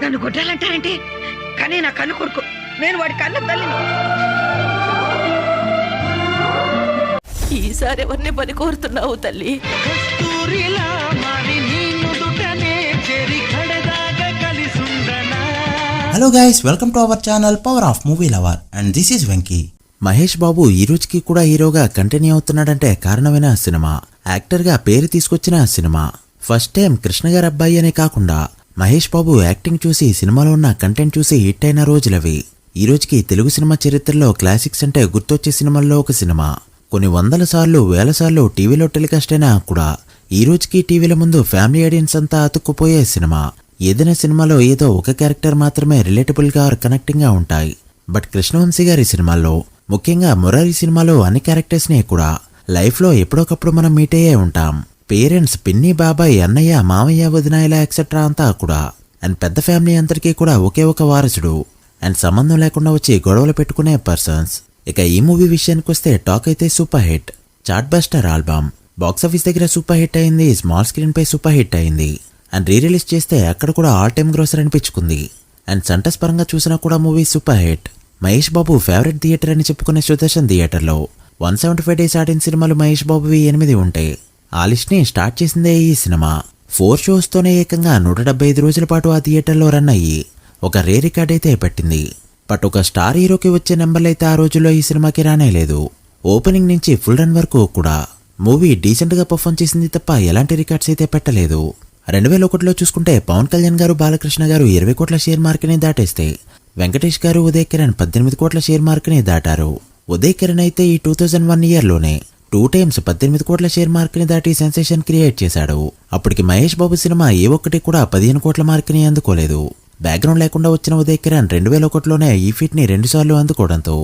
నన్ను కొట్టాలంటారంటే కానీ నా కన్ను కొడుకు, నేను వాడి కన్న తల్లిని. ఈసారి ఎవరిని బలి కోరుతున్నావు తల్లి? Hello guys, welcome to our channel power of movie lover and this is Venky. Mahesh Babu ఈ రోజుకి కూడా హీరోగా కంటిన్యూ అవుతున్నాడంటే కారణమైన సినిమా, యాక్టర్ గా పేరు తీసుకొచ్చిన సినిమా. ఫస్ట్ టైం కృష్ణ గారి అబ్బాయి అనే కాకుండా మహేష్ బాబు యాక్టింగ్ చూసి సినిమాలో ఉన్న కంటెంట్ చూసి హిట్ అయిన రోజులవి. ఈ రోజుకి తెలుగు సినిమా చరిత్రలో క్లాసిక్స్ అంటే గుర్తొచ్చే సినిమాల్లో ఒక సినిమా. కొన్ని వందల సార్లు వేల సార్లు టీవీలో టెలికాస్ట్ అయినా కూడా ఈ రోజుకి టీవీల ముందు ఫ్యామిలీ ఆడియన్స్ అంతా అతుక్కుపోయే సినిమా. ఏదైనా సినిమాలో ఏదో ఒక క్యారెక్టర్ మాత్రమే రిలేటబుల్ గా కనెక్టింగ్ గా ఉంటాయి. బట్ కృష్ణవంశీ గారి సినిమాల్లో, ముఖ్యంగా మురారి సినిమాలో అన్ని క్యారెక్టర్స్ ని కూడా లైఫ్ లో ఎప్పుడొకప్పుడు మనం మీట్ అయ్యే ఉంటాం. పేరెంట్స్, పిన్ని, బాబాయ్, అన్నయ్య, మామయ్య, వదిన ఇలా ఎక్సెట్రా అంతా కూడా. అండ్ పెద్ద ఫ్యామిలీ అందరికీ కూడా ఒకే ఒక వారసుడు అండ్ సంబంధం లేకుండా వచ్చి గొడవలు పెట్టుకునే పర్సన్స్. ఇక ఈ మూవీ విషయానికి వస్తే టాక్ అయితే super hit, chartbuster album, box office దగ్గర సూపర్ హిట్ అయింది, స్మాల్ స్క్రీన్ పై సూపర్ హిట్ అయింది. అండ్ రీ రిలీజ్ చేస్తే అక్కడ కూడా ఆల్ టైమ్ గ్రోసర్ అనిపించుకుంది. అండ్ సెంటర్స్ పరంగా చూసినా కూడా movie super hit. Mahesh Babu favourite theatre అని చెప్పుకునే సుదర్శన్ థియేటర్లో 175 డేస్ ఆడిన సినిమాలు మహేష్ బాబువి 8 ఉంటాయి. ఆ లిస్ట్ ని స్టార్ట్ చేసిందే ఈ సినిమా. 4 షోస్ తోనే ఏకంగా 175 రోజుల పాటు ఆ థియేటర్లో రన్ అయ్యి ఒక రే రికార్డ్ అయితే పెట్టింది. బట్ ఒక స్టార్ హీరోకి వచ్చే నెంబర్లు అయితే ఆ రోజుల్లో ఈ సినిమాకి రానేలేదు. ఓపెనింగ్ నుంచి ఫుల్ రన్ వరకు కూడా మూవీ డీసెంట్ గా పర్ఫార్మ్ చేసింది తప్ప ఎలాంటి రికార్డ్స్ అయితే పెట్టలేదు. 2001లో చూసుకుంటే పవన్ కళ్యాణ్ గారు, బాలకృష్ణ గారు 20 కోట్ల షేర్ మార్క్ ని దాటేస్తే వెంకటేష్ గారు, ఉదయ్ కిరణ్ 18 కోట్ల షేర్ మార్క్ ని దాటారు. ఉదయ్ కిరణ్ అయితే ఈ 2001 ఇయర్ లోనే 2 టైమ్స్ 18 కోట్ల షేర్ మార్క్ ని దాటి సెన్సేషన్ క్రియేట్ చేశాడు. అప్పటికి మహేష్ బాబు సినిమా ఏ ఒక్కటి కూడా 15 కోట్ల మార్క్ ని అందుకోలేదు. బ్యాక్గ్రౌండ్ లేకుండా వచ్చిన ఉదయ్ కిరణ్ 2001లోనే ఈ ఫీట్ ని 2 సార్లు అందుకోవడంతో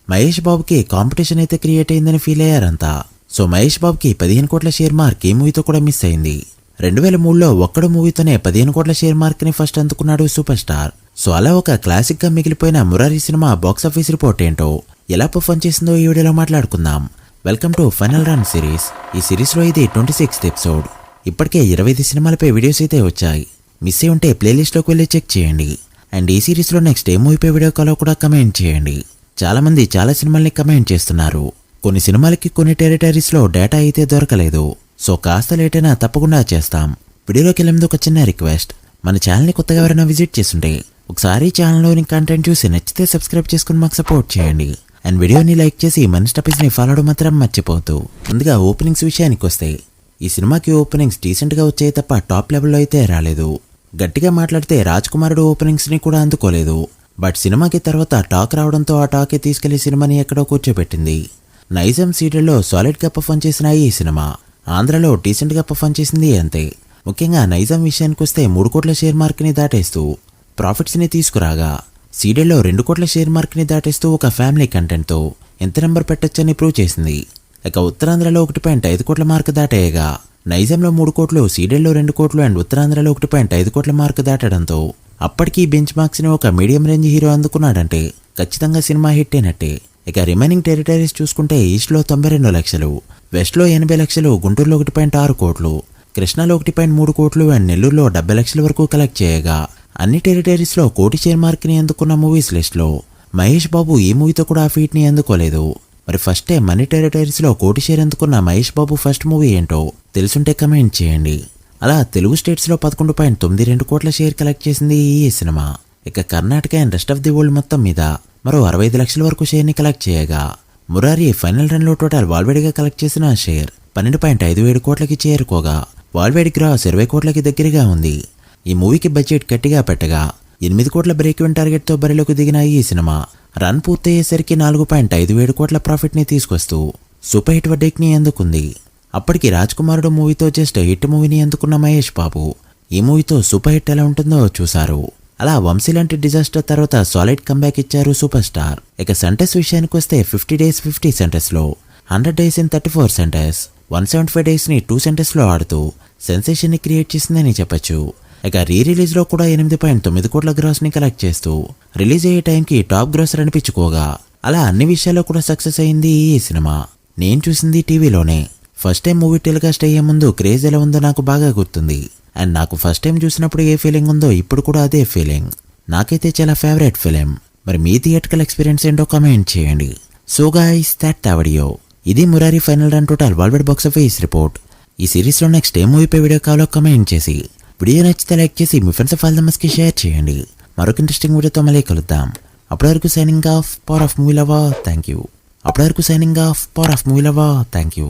మహేష్ బాబుకి కాంపిటీషన్ అయితే క్రియేట్ అయిందని ఫీల్ అయ్యారంతా. సో మహేష్ బాబుకి 15 కోట్ల షేర్ మార్క్ ఈ మూవీతో కూడా మిస్ అయింది. 2003లో ఒక్కడు మూవీతోనే 15 కోట్ల షేర్ మార్క్ ని ఫస్ట్ అందుకున్నాడు సూపర్ స్టార్. సో అలా ఒక క్లాసిక్ గా మిగిలిపోయిన మురారి సినిమా బాక్సాఫీస్ రిపోర్ట్ ఏంటో, ఎలా పర్ఫార్మ్ చేసిందో ఈ వీడియోలో మాట్లాడుకుందాం. Welcome to final run series. ఈ సిరీస్ లో ఇది 26th ఎపిసోడ్. ఇప్పటికే 25 సినిమాలపై వీడియోస్ అయితే వచ్చాయి. మిస్ అయి ఉంటే ప్లేలిస్ట్ లోకి వెళ్ళి చెక్ చేయండి. అండ్ ఈ సిరీస్ లో నెక్స్ట్ ఏ మూవీపై వీడియో కాలో కూడా కమెంట్ చేయండి. చాలా మంది చాలా సినిమాల్ని కమెంట్ చేస్తున్నారు. కొన్ని సినిమాలకి కొన్ని టెరిటరీస్ లో డేటా అయితే దొరకలేదు. సో కాస్త లేట్ అయినా తప్పకుండా చేస్తాం. వీడియోలోకి వెళ్ళే ముందు ఒక చిన్న రిక్వెస్ట్, మన ఛానల్ని కొత్తగా ఎవరైనా విజిట్ చేస్తుంటే ఒకసారి ఛానల్లోని కంటెంట్ చూసి నచ్చితే సబ్స్క్రైబ్ చేసుకుని మాకు సపోర్ట్ చేయండి. అండ్ వీడియోని లైక్ చేసి మన స్టపీస్ ని ఫాలో అవడం మాత్రం మర్చిపోతూ. ముందుగా ఓపెనింగ్స్ విషయానికి వస్తే ఈ సినిమాకి ఓపెనింగ్స్ డీసెంట్ గా వచ్చాయి తప్ప టాప్ లెవెల్లో అయితే రాలేదు. గట్టిగా మాట్లాడితే రాజ్ కుమారుడు ఓపెనింగ్స్ ని కూడా అందుకోలేదు. బట్ సినిమాకి తర్వాత టాక్ రావడంతో ఆ టాకే తీసుకెళ్లి సినిమాని ఎక్కడో కూర్చోబెట్టింది. నైజాం సీరియల్లో సాలిడ్ గా పర్ఫార్మ్ చేసిన ఈ సినిమా ఆంధ్రలో డీసెంట్ గా పర్ఫార్మ్ చేసింది అంతే. ముఖ్యంగా నైజాం విషయానికి వస్తే 3 కోట్ల షేర్ మార్క్ ని దాటేస్తూ ప్రాఫిట్స్ ని తీసుకురాగా, సీరియల్లో 2 కోట్ల షేర్ మార్క్ ని దాటేస్తూ ఒక ఫ్యామిలీ కంటెంట్ తో ఎంత నెంబర్ పెట్టొచ్చని ప్రూవ్ చేసింది. ఇక ఉత్తరాంధ్రలో 1.5 కోట్ల మార్క్ దాటేయగా, నైజాంలో 3 కోట్లు, సీరియల్లో 2 కోట్లు అండ్ ఉత్తరాంధ్రలో 1.5 కోట్ల మార్క్ దాటడంతో అప్పటికీ బెంచ్ మార్క్స్ ని ఒక మీడియం రేంజ్ హీరో అందుకున్నాడంటే ఖచ్చితంగా సినిమా హిట్ అయినట్టే. ఇక రిమైనింగ్ టెరిటరీస్ చూసుకుంటే ఈస్ట్ లో 92 లక్షలు, వెస్ట్ లో 80 లక్షలు, గుంటూరులో 1.6 కోట్లు, కృష్ణాలో 1.3 కోట్లు అండ్ నెల్లూరులో 70 లక్షల వరకు కలెక్ట్ చేయగా అన్ని టెరిటరీస్ లో కోటి షేర్ మార్క్ ని అందుకున్న మూవీస్ లిస్ట్ లో మహేష్ బాబు ఈ మూవీతో కూడా ఆ ఫీట్ ని అందుకోలేదు. మరి ఫస్ట్ టైం అన్ని టెరిటరీస్ లో కోటి షేర్ అందుకున్న మహేష్ బాబు ఫస్ట్ మూవీ ఏంటో తెలుసుంటే కమెంట్ చేయండి. అలా తెలుగు స్టేట్స్ లో 11.92 కోట్ల షేర్ కలెక్ట్ చేసింది ఈ సినిమా. ఇక Karnataka and rest of the world మొత్తం మీద మరో 65 లక్షల వరకు షేర్ ని కలెక్ట్ చేయగా, మురారి ఫైనల్ రన్ లో టోటల్ వాల్వేడిగా కలెక్ట్ చేసిన షేర్ 12.57 కోట్లకి చేరుకోగా వాల్వేడి గ్రాస్ 20 కోట్లకి దగ్గరగా ఉంది. ఈ మూవీకి బడ్జెట్ గట్టిగా పెట్టగా 8 కోట్ల బ్రేక్ ఈవెన్ టార్గెట్ తో బరిలోకి దిగిన ఈ సినిమా రన్ పూర్తయ్యేసరికి 4.57 కోట్ల ప్రాఫిట్ ని తీసుకొస్తూ సూపర్ హిట్ వర్డేక్ ని అందుకుంది. అప్పటికి రాజ్ కుమారుడు మూవీతో జస్ట్ హిట్ మూవీని అందుకున్న మహేష్ బాబు ఈ మూవీతో సూపర్ హిట్ ఎలా ఉంటుందో చూశారు. అలా వంశీ లాంటి డిజాస్టర్ తర్వాత సాలిడ్ కంబ్యాక్ ఇచ్చారు సూపర్ స్టార్. ఇక సెంటర్స్ విషయానికి వస్తే 50 days 50 సెంటర్స్ లో, 100 days in 34 సెంటర్స్, 175 days ని 2 సెంటర్స్ లో ఆడుతూ సెన్సేషన్ ని క్రియేట్ చేసిందని చెప్పొచ్చు. ఇక రీ రిలీజ్ లో కూడా 8.9 కోట్ల గ్రాస్ ని కలెక్ట్ చేస్తూ రిలీజ్ అయ్యే టైంకి టాప్ గ్రాసర్ అనిపించుకోగా, అలా అన్ని విషయాల్లో కూడా సక్సెస్ అయింది ఈ సినిమా. నేను చూసింది టీవీలోనే. ఫస్ట్ టైం మూవీ టెలికాస్ట్ అయ్యే ముందు క్రేజ్ ఎలా ఉందో నాకు బాగా గుర్తుంది. అండ్ నాకు ఫస్ట్ టైం చూసినప్పుడు ఏ ఫీలింగ్ ఉందో ఇప్పుడు కూడా అదే ఫీలింగ్. నాకైతే చాలా ఫేవరెట్ ఫిలిం. మరి మీ థియేటర్కల్ ఎక్స్పీరియన్స్ ఏంటో కమెంట్ చేయండి. So guys that video. ఇది Murari final run total world box office report. ఈ సిరీస్లో నెక్స్ట్ ఏ మూవీపై వీడియో కావాలో కమెంట్ చేసి, వీడియో నచ్చితే లైక్ చేసి మీ ఫ్రెండ్స్ ఆల్ మెంబర్స్కి షేర్ చేయండి. మరొక ఇంట్రెస్టింగ్ వీడియోతో మళ్ళీ కలుద్దాం. అప్పటి వరకు signing off power of movie lover. Thank you.